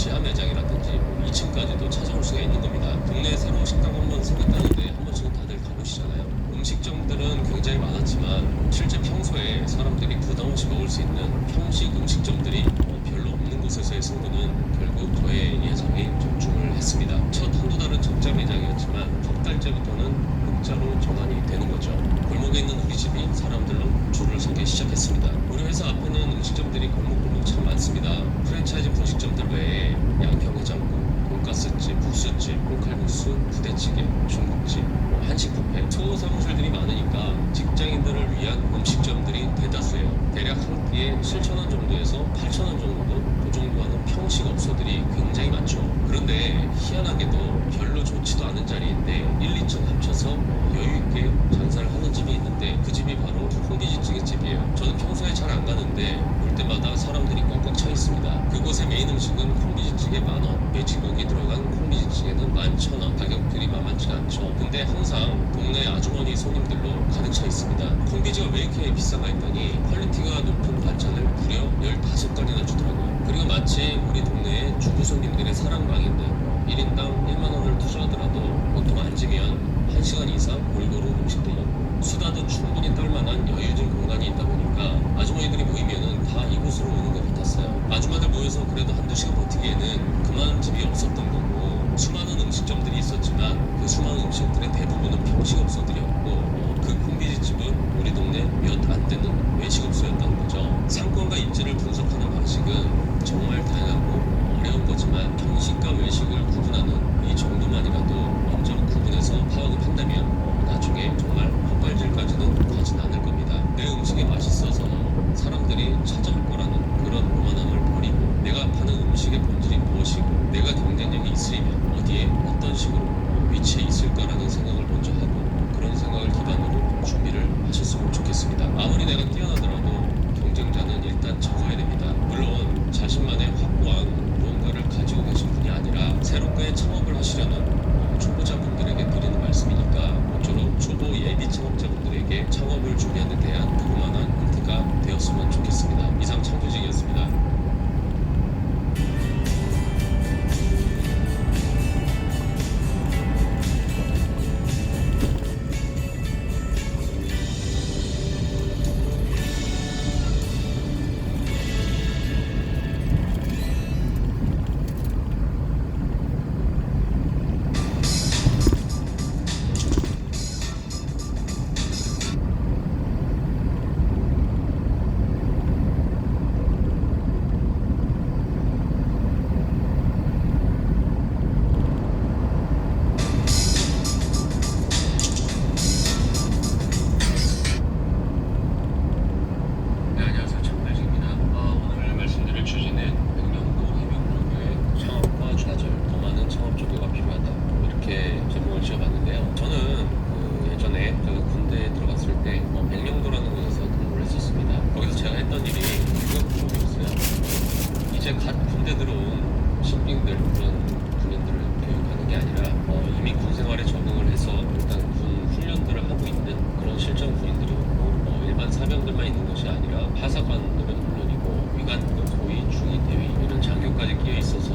지하 매장이라든지 2층까지도 찾아올 수가 있는 겁니다. 동네에 새로운 식당 한번 생겼다는데 한 번씩은 다들 가보시잖아요. 음식점들은 굉장히 많았지만 실제 평소에 사람들이 부담 없이 먹을 수 있는 평식 음식점들이 별로 없는 곳에서의 승부는 결국 저의 예상이 적중을 했습니다. 첫 한두 달은 적자 매장이었지만 석 달째부터는 흑자로 전환이 되는 거죠. 골목에 있는 우리 집이 사람들로 줄을 서기 시작했습니다. 우리 회사 앞에는 음식점들이 골목골목 참 많습니다. 프랜차이즈 분식점들 외에 양평해장국, 돈가스집, 국수집, 콩칼국수, 부대찌개, 중국집, 한식 뷔페, 소사무실들이 많으니까 직장인들을 위한 음식점들이 대다수예요. 대략 한 끼에 7,000원 정도에서 8,000원 정도 그 정도 하는 평식 업소들이 굉장히 많죠. 그런데 희한하게도 별로 좋지도 않은 자리인데 1, 2층 합쳐서 여유 있게 장사를 하는 집이 있는데 그 집이 바로 콩비지찌개 집이에요. 저는 평소에 잘 안 가는데 올 때마다 사람들이 꽉꽉 차 있습니다. 그곳의 메인 음식은 콩비지찌개 10,000원, 돼지고기 들어간 콩비지찌개는 11,000원. 가격들이 만만치가 않죠. 근데 항상 동네 아주머니 손님들로 가득 차 있습니다. 콩비지가 왜 이렇게 비싼가 했더니 퀄리티가 높은 반찬을 무려 15가지나 주더라고요. 그리고 마치 우리 동네의 주부 손님들의 사랑방인데 1인당 1만원을 투자하더라도 보통 앉으면 1시간 이상 골고루 음식도 먹고 수다도 충분히 떨만한 여유진 공간이 있다 보니까 아주머니들이 모이면은 다 이곳으로 오는 것 같았어요. 아줌마들 모여서 그래도 한두 시간 버티기에는 그만한 집이 없었던 거고 수많은 음식점들이 있었지만 그 수많은 음식들의 대부분은 평식업소들이었고 그 콩비지집은 우리 동네 몇 안 되는 외식업소였던 거죠. 상권과 입지를 분석하는 방식은 정말 다양하고 어려운 거지만 평식과 외식을 구분하는 이 정도만이라도 먼저 구분해서 파악을 한다면 나중에 정말 헛발질까지는 가진 않을 겁니다. 내 음식이 맛있어서 사람들이 찾아올 거라는 그런 오만함을 버리고 내가 파는 음식의 본질이 무엇이고 내가 경쟁력이 있으려면 어디에 어떤 식으로 위치해 있을까라는 생각을 먼저 하고 그런 생각을 기반으로 준비를 하셨으면 좋겠습니다. 아무리 내가 뛰어나더라도 경쟁자는 일단 적어야 됩니다. 물론 자신만의 확고한 무언가를 가지고 계신 분이 아니라 새롭게 창업을 하시려는 초보자분들에게 드리는 말씀이니까 모쪼록 초보 예비 창업자분들에게 창업을 준비하는 데 대한 조그만한 힌트가 되었으면 좋겠습니다. 이상 창조직이었습니다. 네, 안녕하세요. 창조직입니다. 오늘 말씀드릴 주제는 백령도 해병로교의 창업과 좌절, 더 많은 창업 조교가 필요하다. 이렇게 제목을 지어봤는데요. 저는 예전에 군대에 들어갔을 때 백령도라는 곳에서 근무를 했었습니다. 거기서 제가 했던 일이 교육 쪽이었어요. 이제 갓 군대 들어온 신兵들 그런 군인들을 교육하는 게 아니라 이미 군 생활에 적응을 해서 일단 군 훈련들을 하고 있는 그런 실전 군인들이었고 일반 사병들만 있는 것이 아니라 하사관들은 물론이고 위관급, 소위, 중위, 대위 이런 장교까지 끼어 있어서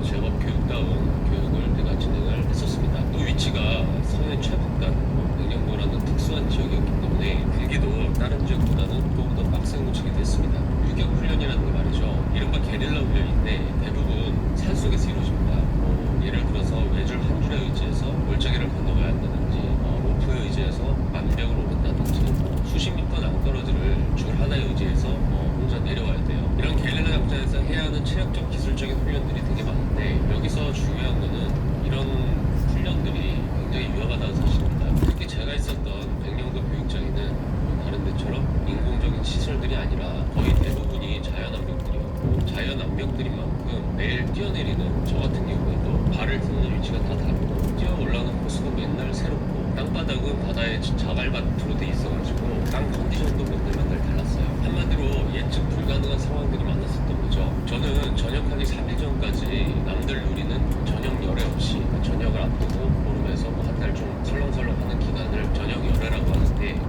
제법 교육다운 교육을 내가 진행을 했었습니다. 또 위치가 서해 최북단 백령도라는 특수한 지역이었기 때문에 길기도 다른 지역보다는 조금 더 빡센 곳이기도 했습니다. 유격 훈련이라는 게 말이죠. 이른바 게릴라 훈련인데 대부분 산속에서 이루어집니다. 예를 들어서 외줄 한 줄에 의지해서 골짜기를 건너가야 한다든지 로프에 의지해서 암벽을 오른다든지 수십 미터 낭떠러지를 줄 하나에 의지해서 혼자 내려와야 돼요. 이런 게릴라 작전에서 해야 하는 체력적 기술적인 훈련들이 되게 많은데 여기서 중요한 거는 이런 훈련들이 굉장히 위험하다는 사실입니다. 특히 제가 있었던 백령도 교육장에는 다른 데처럼 인공적인 시설들이 아니라 거의 대부분이 자연암벽들이었고 자연암벽들인 만큼 매일 뛰어내리는 저 같은 경우에도 발을 딛는 위치가 다 다르고 뛰어 올라가는 코스도 맨날 새롭고 땅바닥은 바다에 자갈밭으로 돼 있어가지고 땅 컨디션도 맨날 달랐어요. 한마디로 예측 불가능한 상황들이 많았었던 거죠. 저는 전역하기 3일 전까지 남들 누리는 저녁 열애 없이 저녁을 앞두고 보름에서 한 달 좀 설렁설렁 하는 기간을 저녁 열애라고 하는데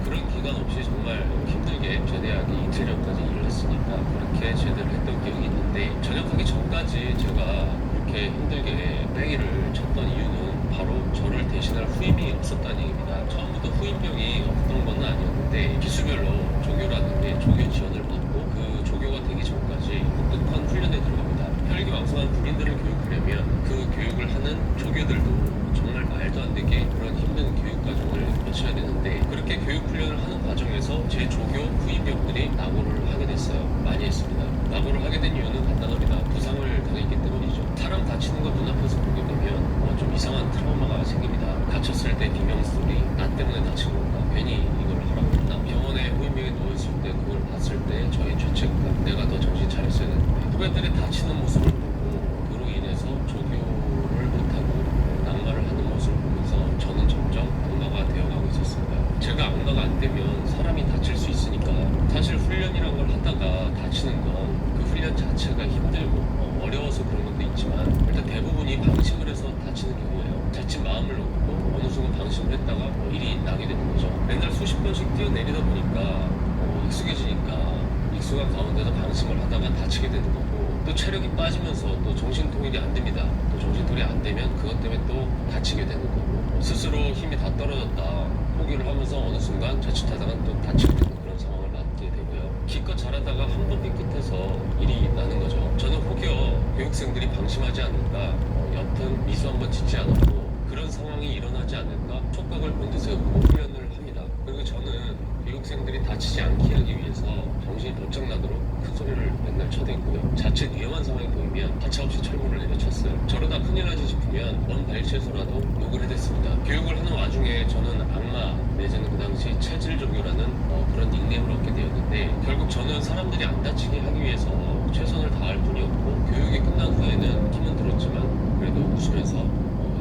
그런 기간 없이 정말 힘들게 제대하기 이틀 전까지 일을 했으니까 그렇게 제대를 했던 기억이 있는데 전역하기 전까지 지금까지 제가 그렇게 힘들게 빼기를 쳤던 이유는 바로 저를 대신할 후임이 없었다는 얘기입니다. 처음부터 후임병이 없던 건 아니었는데 기수별로 조교라는 게 조교 지원을 받고 그 조교가 되기 전까지 독특한 훈련에 들어갑니다. 혈기왕성한 군인들을 교육하려면 그 교육을 하는 조교들도 정말 말도 안 되게 그런 힘든 교육 과정을 거쳐야 되는데 그렇게 교육 훈련을 하는 과정에서 제 조교 후임병들이 낙오를 하게 됐어요. 많이 했습니다. 낙오를 하게 된 이유는 간단합니다. 부상을 당했기 때문이죠. 사람 다치는 거 눈앞에서 보게 되면 좀 이상한 트라우마가 생깁니다. 다쳤을 때 비명 소리, 나 때문에 다친 건가? 괜히 이걸 하라고 했나? 병원에 후임병이 누워있을 때 그걸 봤을 때 저의 죄책감, 내가 더 정신 차렸어야 되는데 후배들이 다치는 모습을 보고 그로 인해서 조교를 못하고 낙마를 하는 모습을 보면서 저는 점점 악마가 되어가고 있었습니다. 제가 악마가 안 되면 사람이 다칠 수 있으니까 사실 훈련이란 걸 하다가 다치는 건 그 훈련 자체가 힘들고 어려워서 그런 것도 있지만 일단 대부분이 방심을 해서 다치는 경우예요. 자칫 마음을 놓고 어느 순간 방심을 했다가 일이 나게 되는 거죠. 맨날 수십 번씩 뛰어내리다 보니까 익숙해지니까 익숙한 가운데서 방심을 하다가 다치게 되는 거고 또 체력이 빠지면서 또 정신통일이 안 됩니다. 또 정신통일이 안 되면 그것 때문에 또 다치게 되는 거고 스스로 힘이 다 떨어졌다 포기를 하면서 어느 순간 자칫하다가 또 다치게 되는 그런 상황을 맞게 되고요. 기껏 잘하다가 한 번 삐끗해서 일이 나는 거죠. 저는 혹여 교육생들이 방심하지 않을까 옅은 미수 한번 짓지 않았고 그런 상황이 일어나지 않을까 촉각을 곤두세우고 훈련을 합니다. 그리고 저는 교육생들이 다치지 않게 하기 위해서 정신이 번쩍 나도록 큰 소리를 맨날 쳐댔고요. 자칫 위험한 상황이 보이면 가차없이 철문을 내려쳤어요. 저러다 큰일 나지 싶으면 먼 발치에서라도 욕을 해댔습니다. 교육을 하는 와중에 저는 악마 내지는 그 당시 체질조교라는 그런 닉네임을 얻게 되었는데 결국 저는 사람들이 안 다치게 하기 위해서 최선을 다할 뿐이었고 교육이 끝난 후에는 힘은 들었지만 그래도 웃으면서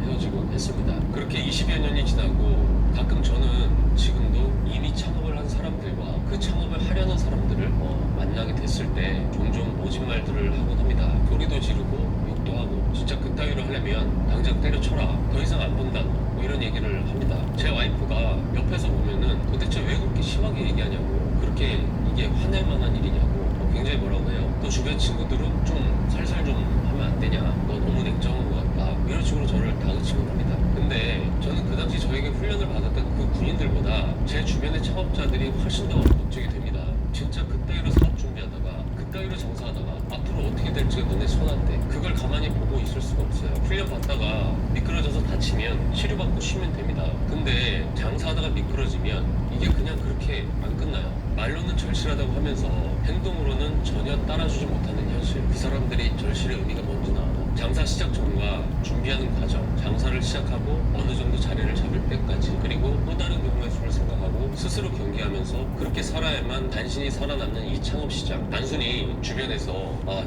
헤어지곤 했습니다. 그렇게 20여 년이 지나고 가끔 저는 지금도 이미 창업을 한 사람들과 그 창업을 하려는 사람들을 만나게 됐을 때 종종 모진 말들을 하곤 합니다. 소리도 지르고 욕도 하고 진짜 그따위로 하려면 당장 때려쳐라. 더 이상 안 본다. 뭐 이런 얘기를 합니다. 제 와이프가 옆에서 보면은 도대체 왜 그렇게 심하게 얘기하냐고 그렇게 이게 화낼 만한 일이냐고 굉장히 뭐라고 해요. 또 주변 친구들은 좀 살살 좀 하면 안 되냐. 너 너무 냉정한 것 같다. 이런 식으로 저를 다그치곤 합니다. 근데 저는 그 당시 저에게 훈련을 받았던 그 군인들보다 제 주변의 창업자들이 훨씬 더 걱정이 됩니다. 진짜 그따위로 사업 준비하다가 그따위로 장사하다가 앞으로 어떻게 될지가 눈에 선한데 그걸 가만히 보고 있을 수가 없어요. 훈련 받다가 미끄러져서 다치면 치료받고 쉬면 됩니다. 근데 장사하다가 미끄러지면 이게 그냥 그렇게 안 끝나요. 말로는 절실하다고 하면서 행동으로는 전혀 따라주지 못하는 현실. 그 사람들이 절실의 의미가 뭔지나 장사 시작 전과 준비하는 과정, 장사를 시작하고 어느 정도 자리를 잡을 때까지 그리고 또 다른 경우의 수를 생각하고 스스로 경계하면서 그렇게 살아야만 단신이 살아남는 이 창업 시장. 단순히 주변에서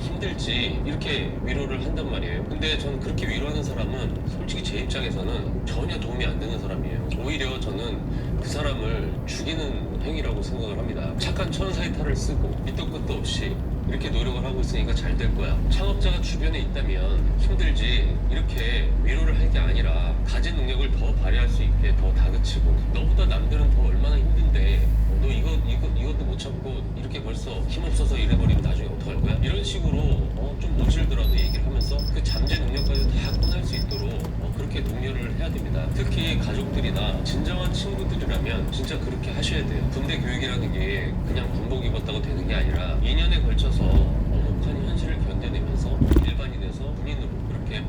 힘들지 이렇게 위로를 한단 말이에요. 근데 저는 그렇게 위로하는 사람은 솔직히 제 입장에서는 전혀 도움이 안 되는 사람이에요. 오히려 저는 그 사람을 죽이는 행위라고 생각을 합니다. 착한 천사의 탈을 쓰고 밑도 끝도 없이 이렇게 노력을 하고 있으니까 잘 될 거야. 창업자가 주변에 있다면 힘들지 이렇게 위로를 할 게 아니라 가진 능력을 더 발휘할 수 있게 더 다그치고 너보다 남들은 더 얼마나 힘든데 너 이것도 못 참고 이렇게 벌써 힘없어서 이래버리면 나중에 어떡할 거야? 이런 식으로 좀 모질더라도 얘기를 하면서 그 잠재 능력까지 다 꺼낼 수 있도록 그렇게 독려를 해야 됩니다. 특히 가족들이나 진정한 친구들이라면 진짜 그렇게 하셔야 돼요. 군대 교육이라는 게 그냥 군복 입었다고 되는 게 아니라 2년에 걸쳐서 엄혹한 현실을 견뎌내면서 일반인에서 군인으로 그렇게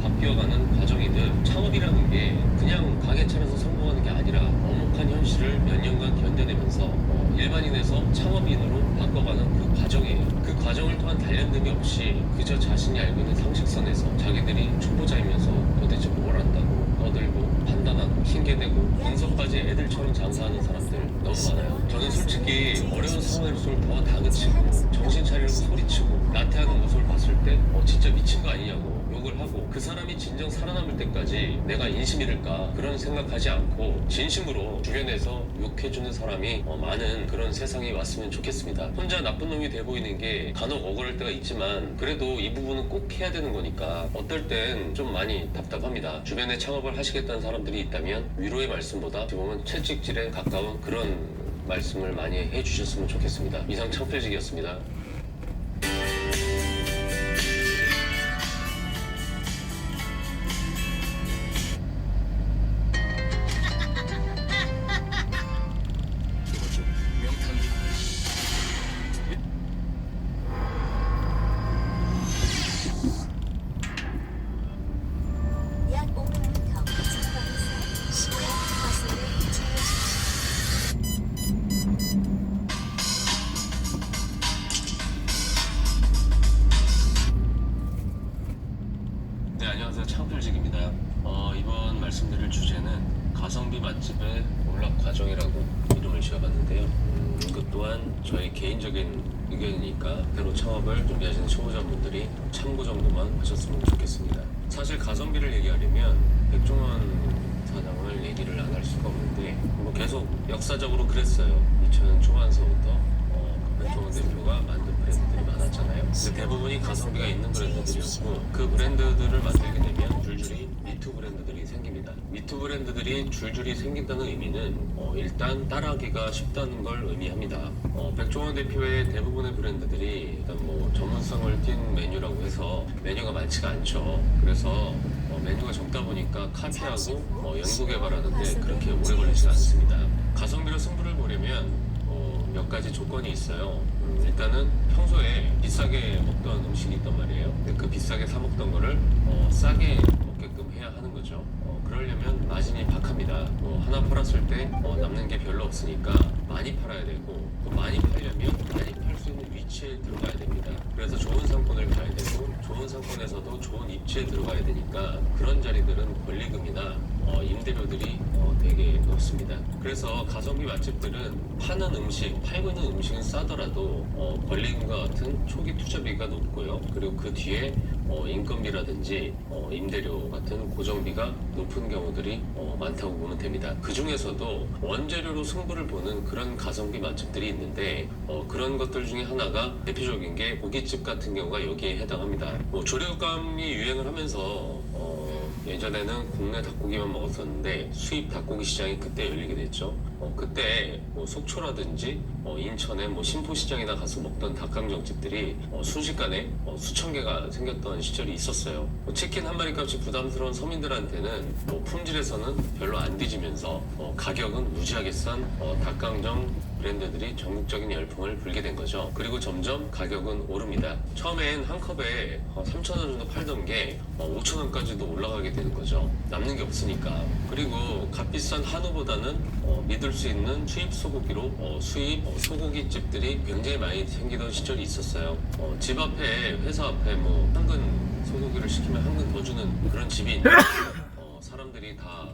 바뀌어가는 과정이든 창업이라는 게 그냥 가게 차려서 성공하는 게 아니라 엄혹한 현실을 몇 년간 견뎌내면서 일반인에서 창업인으로 바꿔가는 그 과정이에요. 그 과정을 또한 단련됨이 없이 그저 자신이 알고 있는 상식선에서 자기들이 초보자이면서 도대체 뭘 안다고 떠들고 판단하고 핑계대고 분석까지 애들처럼 장사하는 사람들 너무 많아요. 저는 솔직히 어려운 상황일수록 더 다그치고 정신 차리고 소리치고 나태하는 모습을 봤을 때 진짜 미친 거 아니냐고 욕을 하고 그 사람이 진정 살아남을 때까지 내가 인심 잃을까 그런 생각하지 않고 진심으로 주변에서 욕해주는 사람이 많은 그런 세상이 왔으면 좋겠습니다. 혼자 나쁜 놈이 돼 보이는 게 간혹 억울할 때가 있지만 그래도 이 부분은 꼭 해야 되는 거니까 어떨 땐 좀 많이 답답합니다. 주변에 창업을 하시겠다는 사람들이 있다면 위로의 말씀보다 어떻게 보면 채찍질에 가까운 그런 말씀을 많이 해주셨으면 좋겠습니다. 이상 창필직이었습니다. 찰떡이라고 이름을 지어봤는데요. 이것 또한 저희 개인적인 의견이니까 새로 창업을 준비하시는 초보자분들이 참고 정도만 하셨으면 좋겠습니다. 사실 가성비를 얘기하려면 백종원 사장을 얘기를 안 할 수가 없는데 뭐 계속 역사적으로 그랬어요. 2000년 초반서부터 백종원 대표가 만든 브랜드들이 많았잖아요. 근데 대부분이 가성비가 있는 브랜드들이었고 그 브랜드들을 만들게 되면 줄줄이 미투 브랜드들이 생깁니다. 미투 브랜드들이 줄줄이 생긴다는 의미는 일단 따라하기가 쉽다는 걸 의미합니다. 백종원 대표의 대부분의 브랜드들이 일단 뭐 전문성을 띈 메뉴라고 해서 메뉴가 많지가 않죠. 그래서 메뉴가 적다 보니까 카피하고 연구 개발하는데 그렇게 오래 걸리지가 않습니다. 가성비로 승부를 보려면 몇 가지 조건이 있어요. 일단은 평소에 비싸게 먹던 음식이 있단 말이에요. 근데 그 비싸게 사 먹던 거를 싸게 먹게끔 해야 하는 거죠. 그러려면 마진이 박합니다. 하나 팔았을 때 남는 게 별로 없으니까 많이 팔아야 되고 또 많이 팔려면 많이 팔 수 있는 위치에 들어가야 됩니다. 그래서 좋은 상권을 가야 되고 좋은 상권에서도 좋은 입지에 들어가야 되니까 그런 자리들은 권리금이나 임대료들이 되게 높습니다. 그래서 가성비 맛집들은 파는 음식, 팔고 있는 음식은 싸더라도 권리금과 같은 초기 투자비가 높고요. 그리고 그 뒤에 인건비라든지 임대료 같은 고정비가 높은 경우들이 많다고 보면 됩니다. 그 중에서도 원재료로 승부를 보는 그런 가성비 맛집들이 있는데 그런 것들 중에 하나가 대표적인 게 고깃집 같은 경우가 여기에 해당합니다. 조류감이 유행을 하면서 예전에는 국내 닭고기만 먹었었는데 수입 닭고기 시장이 그때 열리게 됐죠. 그때 뭐 속초라든지 인천의 뭐 신포시장이나 가서 먹던 닭강정집들이 순식간에 수천 개가 생겼던 시절이 있었어요. 치킨 한 마리 값이 부담스러운 서민들한테는 품질에서는 별로 안 뒤지면서 가격은 무지하게 싼 닭강정 브랜드들이 전국적인 열풍을 불게 된 거죠. 그리고 점점 가격은 오릅니다. 처음엔 한 컵에 3,000원 정도 팔던 게 5,000원까지도 올라가게 되는 거죠. 남는 게 없으니까. 그리고 값비싼 한우보다는 믿을 수 있는 수입 소고기로 수입 소고기집들이 굉장히 많이 생기던 시절이 있었어요. 집 앞에 회사 앞에 뭐 한근 소고기를 시키면 한근 더 주는 그런 집이 있는데 사람들이 다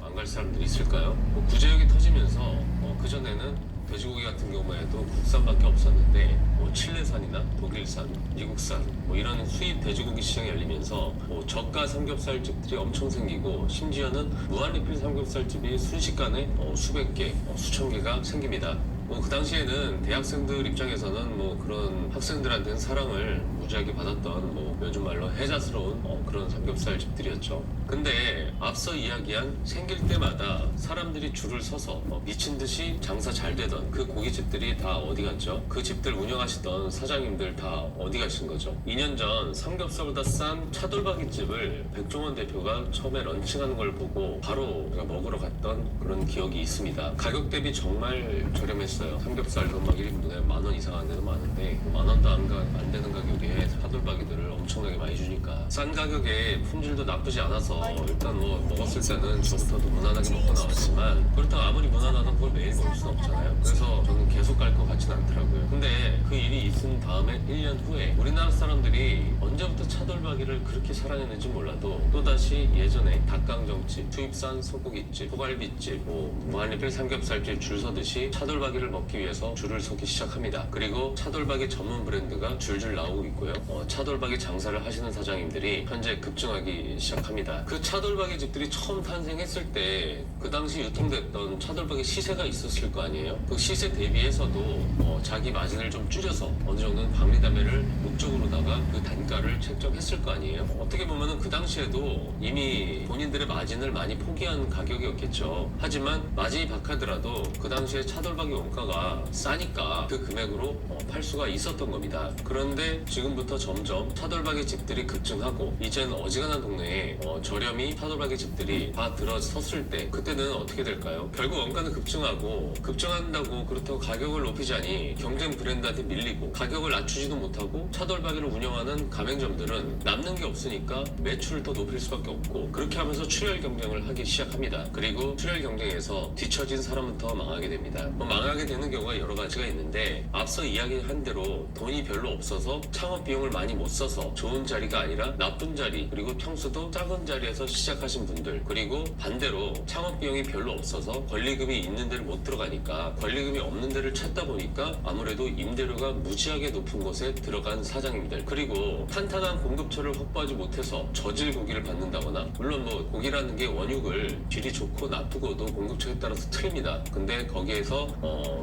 안 갈 사람들이 있을까요? 구제역이 터지면서 그전에는 돼지고기 같은 경우에도 국산밖에 없었는데 칠레산이나 독일산, 미국산 이런 수입 돼지고기 시장이 열리면서 저가 삼겹살집들이 엄청 생기고 심지어는 무한리필 삼겹살집이 순식간에 수백 개, 수천 개가 생깁니다. 그 당시에는 대학생들 입장에서는 그런 학생들한테는 사랑을 무지하게 받았던 요즘 말로 혜자스러운 그런 삼겹살 집들이었죠. 근데 앞서 이야기한 생길 때마다 사람들이 줄을 서서 미친 듯이 장사 잘 되던 그 고깃집들이 다 어디 갔죠? 그 집들 운영하시던 사장님들 다 어디 가신 거죠? 2년 전 삼겹살보다 싼 차돌박이집을 백종원 대표가 처음에 런칭하는 걸 보고 바로 제가 먹으러 갔던 그런 기억이 있습니다. 가격 대비 정말 저렴했어요. 삼겹살도 막 1인분에 10,000원 이상 한 데도 많은데 10,000원도 안 되는 가격에 차돌박이들을 엄청나게 많이 주니까 싼 가격에 품질도 나쁘지 않아서 일단 먹었을 때는 저부터도 무난하게 먹고 나왔지만 그렇다고 아무리 무난하다 그걸 매일 먹을 수는 없잖아요. 그래서 저는 계속 갈 것 같지는 않더라고요. 근데 그 일이 있은 다음에 1년 후에 우리나라 사람들이 언제부터 차돌박이를 그렇게 사랑했는지 몰라도 또다시 예전에 닭강정집, 수입산 소고기집, 소갈비집, 무한리필 삼겹살집 줄 서듯이 차돌박이를 먹기 위해서 줄을 서기 시작합니다. 그리고 차돌박이 전문 브랜드가 줄줄 나오고 있고요. 차돌박이 장사를 하시는 사장님들이 현재 급증하기 시작합니다. 그 차돌박이 집들이 처음 탄생했을 때 그 당시 유통됐던 차돌박이 시세가 있었을 거 아니에요. 그 시세 대비해서도 자기 마진을 좀 줄여서 어느 정도는 박리담회를 목적으로다가 그 단가를 책정했을 거 아니에요. 어떻게 보면은 그 당시에도 이미 본인들의 마진을 많이 포기한 가격이었겠죠. 하지만 마진이 박하더라도 그 당시에 차돌박이 원가가 싸니까 그 금액으로 팔 수가 있었던 겁니다. 그런데 지금부터 점점 차돌박이 집들이 급증하고 이젠 어지간한 동네에 저렴이 차돌박이 집들이 다 들어섰을 때 그때는 어떻게 될까요? 결국 원가는 급증한다고 그렇다고 가격을 높이자니 경쟁 브랜드한테 밀리고 가격을 낮추지도 못하고 차돌박이를 운영하는 가맹점들은 남는 게 없으니까 매출을 더 높일 수밖에 없고 그렇게 하면서 출혈 경쟁을 하기 시작합니다. 그리고 출혈 경쟁에서 뒤처진 사람은 더 망하게 됩니다. 망하게 되는 경우가 여러 가지가 있는데 앞서 이야기한 대로 돈이 별로 없어서 창업 비용을 많이 못 써서 좋은 자리가 아니라 나쁜 자리 그리고 평수도 작은 자리에서 시작하신 분들 그리고 반대로 창업 비용이 별로 없어서 권리금이 있는 데를 데를 못 들어가니까 권리금이 없는 데를 찾다 보니까 아무래도 임대료가 무지하게 높은 곳에 들어간 사장님들, 그리고 탄탄한 공급처를 확보하지 못해서 저질 고기를 받는다거나, 물론 뭐 고기라는 게 원육을 질이 좋고 나쁘고도 공급처에 따라서 틀립니다. 근데 거기에서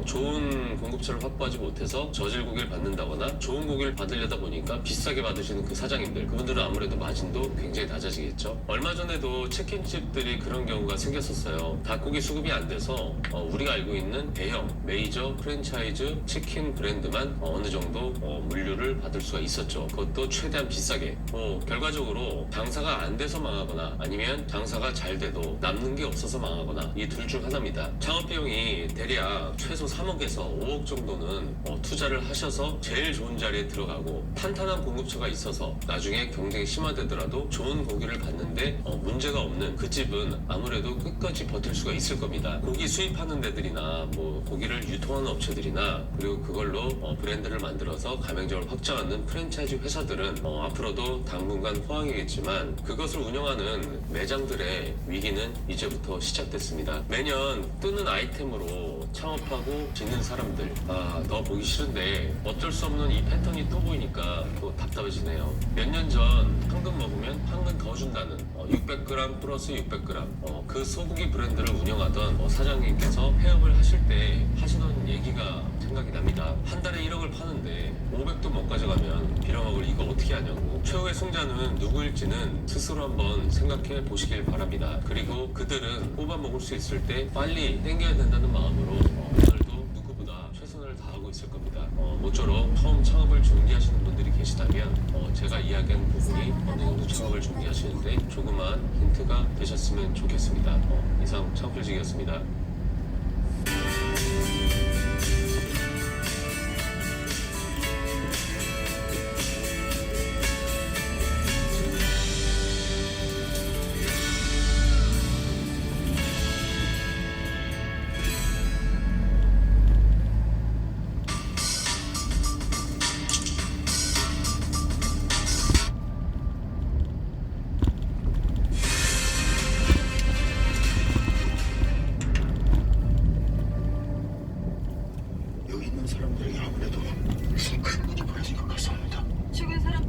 좋은 공급처를 확보하지 못해서 저질 고기를 받는다거나 좋은 고기를 받으려다 보니까 비싸게 받으시는 그 사장님들, 그분들은 아무래도 마진도 굉장히 낮아지겠죠. 얼마 전에도 치킨집들이 그런 경우가 생겼었어요. 닭고기 수급이 안 돼서 우리가 알고 있는 대형 메이저 프랜차이즈 치킨 브랜드만 어느 정도 물류를 받을 수가 있었죠. 그것도 최대한 비싸게. 결과적으로 장사가 안 돼서 망하거나 아니면 장사가 잘 돼도 남는 게 없어서 망하거나, 이 둘 중 하나입니다. 창업 비용이 대략 최소 3억에서 5억 정도는 투자를 하셔서 제일 좋은 자리에 들어가고 탄탄한 공급처가 있어서 나중에 경쟁이 심화되더라도 좋은 고기를 받는데 문제가 없는 그 집은 아무래도 끝까지 버틸 수가 있을 겁니다. 고기 수입하는 데들이나 뭐 고기를 유통하는 업체들이나, 그리고 그걸로 브랜드를 만들어서 가맹점을 확장하는 프랜차이즈 회사들은 앞으로도 당분간 호황이겠지만, 그것을 운영하는 매장들의 위기는 이제부터 시작됐습니다. 매년 뜨는 아이템으로 창업하고 짓는 사람들, 더 보기 싫은데 어쩔 수 없는 이 패턴이 또 보이니까 또 답답해지네요. 몇 년 전 황금 먹으면 황금 더 준다는 600g 플러스 600g 그 소고기 브랜드를 운영하던 사장님께서 폐업을 하실 때 하시던 얘기가 생각이 납니다. 한 달에 1억을 파는데 500도 못 가져가면 빌어먹을 이거 어떻게 하냐고. 최후의 승자는 누구일지는 스스로 한번 생각해 보시길 바랍니다. 그리고 그들은 뽑아 먹을 수 있을 때 빨리 땡겨야 된다는 마음으로 오늘도 누구보다 최선을 다하고 있을 겁니다. 모쪼록 처음 창업을 준비하시는 분들이 계시다면 제가 이야기한 부분이 어느 정도 창업을 준비하시는데 조그만 힌트가 되셨으면 좋겠습니다. 이상 창업필직이었습니다. 여기 있는 사람들에게 아무래도 무슨 큰 일이 벌어진 것 같습니다. 죽은 사람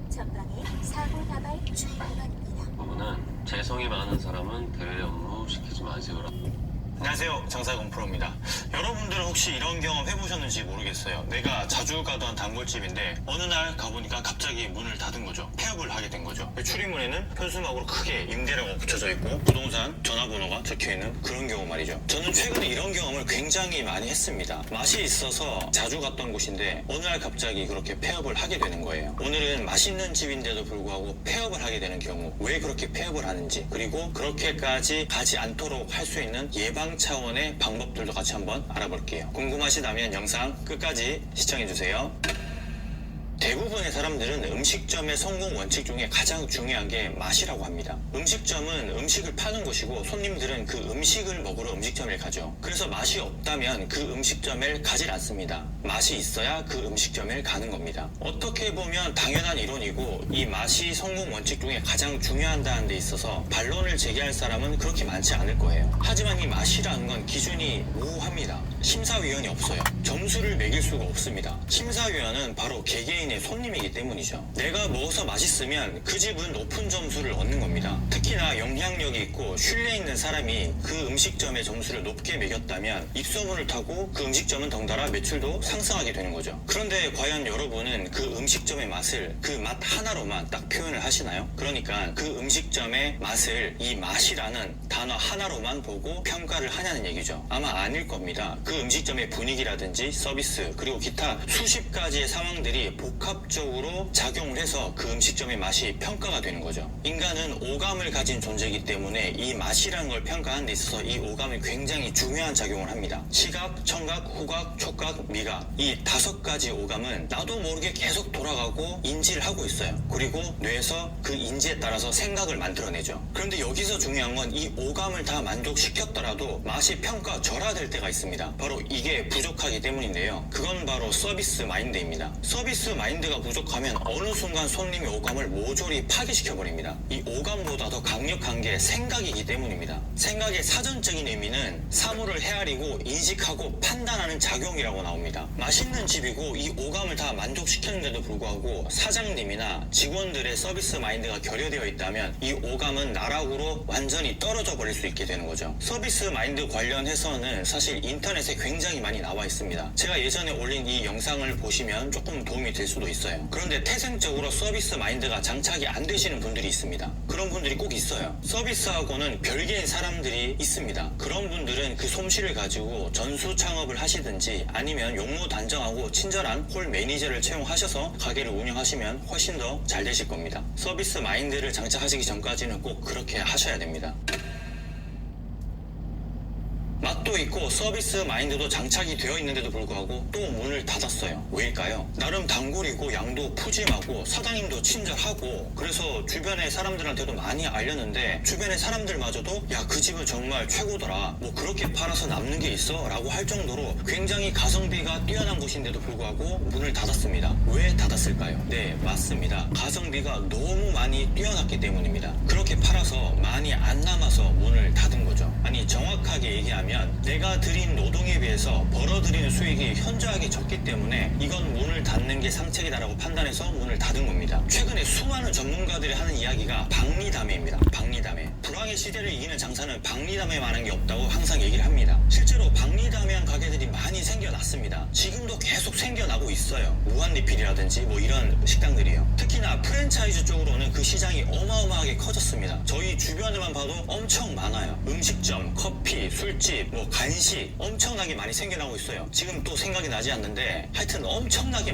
전방에 사고 다발 주의보관입니다. 부분은 재성이 많은 사람은 대외 업무 시키지 마세요라. 안녕하세요, 장사공프로입니다. 여러분들은 혹시 이런 경험 해보셨는지 모르겠어요. 내가 자주 가던 단골집인데 어느 날 가보니까 갑자기 문을 닫은 거죠. 폐업을 하게 된 거죠. 출입문에는 현수막으로 크게 임대료가 붙여져 있고 부동산 전화번호가 적혀있는 그런 경우 말이죠. 저는 최근에 이런 경험을 굉장히 많이 했습니다. 맛이 있어서 자주 갔던 곳인데 어느 날 갑자기 그렇게 폐업을 하게 되는 거예요. 오늘은 맛있는 집인데도 불구하고 폐업을 하게 되는 경우, 왜 그렇게 폐업을 하는지, 그리고 그렇게까지 가지 않도록 할 수 있는 예방 차원의 방법들도 같이 한번 알아볼게요. 궁금하시다면 영상 끝까지 시청해주세요. 대부분의 사람들은 음식점의 성공 원칙 중에 가장 중요한 게 맛이라고 합니다. 음식점은 음식을 파는 곳이고 손님들은 그 음식을 먹으러 음식점을 가죠. 그래서 맛이 없다면 그 음식점을 가질 않습니다. 맛이 있어야 그 음식점을 가는 겁니다. 어떻게 보면 당연한 이론이고 이 맛이 성공 원칙 중에 가장 중요하다는 데 있어서 반론을 제기할 사람은 그렇게 많지 않을 거예요. 하지만 이 맛이라는 건 기준이 모호합니다. 심사위원이 없어요. 점수를 매길 수가 없습니다. 심사위원은 바로 개개인의 손님이기 때문이죠. 내가 먹어서 맛있으면 그 집은 높은 점수를 얻는 겁니다. 특히나 영향력이 있고 신뢰 있는 사람이 그 음식점의 점수를 높게 매겼다면 입소문을 타고 그 음식점은 덩달아 매출도 상승하게 되는 거죠. 그런데 과연 여러분은 그 음식점의 맛을 그 맛 하나로만 딱 표현을 하시나요? 그러니까 그 음식점의 맛을 이 맛이라는 단어 하나로만 보고 평가를 하냐는 얘기죠. 아마 아닐 겁니다. 그 음식점의 분위기라든지 서비스, 그리고 기타 수십 가지의 상황들이 복합적으로 작용을 해서 그 음식점의 맛이 평가가 되는 거죠. 인간은 오감을 가진 존재이기 때문에 이 맛이라는 걸 평가하는 데 있어서 이 오감이 굉장히 중요한 작용을 합니다. 시각, 청각, 후각, 촉각, 미각, 이 5가지 오감은 나도 모르게 계속 돌아가고 인지를 하고 있어요. 그리고 뇌에서 그 인지에 따라서 생각을 만들어내죠. 그런데 여기서 중요한 건 이 오감을 다 만족시켰더라도 맛이 평가절하될 때가 있습니다. 바로 이게 부족하기 때문인데요. 그건 바로 서비스 마인드입니다. 서비스 마인드가 부족하면 어느 순간 손님의 오감을 모조리 파괴시켜버립니다. 이 오감보다 더 강력한 게 생각이기 때문입니다. 생각의 사전적인 의미는 사물을 헤아리고 인식하고 판단하는 작용이라고 나옵니다. 맛있는 집이고 이 오감을 다 만족시켰는데도 불구하고 사장님이나 직원들의 서비스 마인드가 결여되어 있다면 이 오감은 나락으로 완전히 떨어져 버릴 수 있게 되는 거죠. 서비스 마인드 관련해서는 사실 인터넷에 굉장히 많이 나와 있습니다. 제가 예전에 올린 이 영상을 보시면 조금 도움이 될 수도 있어요. 그런데 태생적으로 서비스 마인드가 장착이 안 되시는 분들이 있습니다. 그런 분들이 꼭 있어요. 서비스하고는 별개인 사람들이 있습니다. 그런 분들은 그 솜씨를 가지고 전수 창업을 하시든지 아니면 용모단정하고 친절한 홀 매니저를 채용하셔서 가게를 운영하시면 훨씬 더 잘 되실 겁니다. 서비스 마인드를 장착하시기 전까지는 꼭 그렇게 하셔야 됩니다. 맛도 있고 서비스 마인드도 장착이 되어 있는데도 불구하고 또 문을 닫았어요. 왜일까요? 나름 단골이고 양도 푸짐하고 사장님도 친절하고 그래서 주변의 사람들한테도 많이 알렸는데 주변의 사람들마저도 야, 그 집은 정말 최고더라, 뭐 그렇게 팔아서 남는 게 있어? 라고 할 정도로 굉장히 가성비가 뛰어난 곳인데도 불구하고 문을 닫았습니다. 왜 닫았을까요? 네, 맞습니다. 가성비가 너무 많이 뛰어났기 때문입니다. 그렇게 팔아서 많이 안 남아서 문을 닫은 거죠. 아니, 정확하게 얘기하면 내가 들인 노동에 비해서 벌어들이는 수익이 현저하게 적기 때문에 이건 문을 닫는 게 상책이다라고 판단해서 문을 닫은 겁니다. 최근에 수많은 전문가들이 하는 이야기가 박리담회입니다. 박리담회. 불황의 시대를 이기는 장사는 박리담회만한 게 없다고 항상 얘기를 합니다. 실제로 박리담회한 가게들이 많이 생겨났습니다. 지금도 계속 생겨나고 있어요. 무한리필이라든지 뭐 이런 식당들이요. 특히나 프랜차이즈 쪽으로는 그 시장이 어마어마하게 커졌습니다. 저희 주변에만 봐도 엄청 많아요. 음식점, 커피, 술집, 뭐 간식 엄청나게 많이 생겨나고 있어요. 지금 또 생각이 나지 않는데 하여튼 엄청나게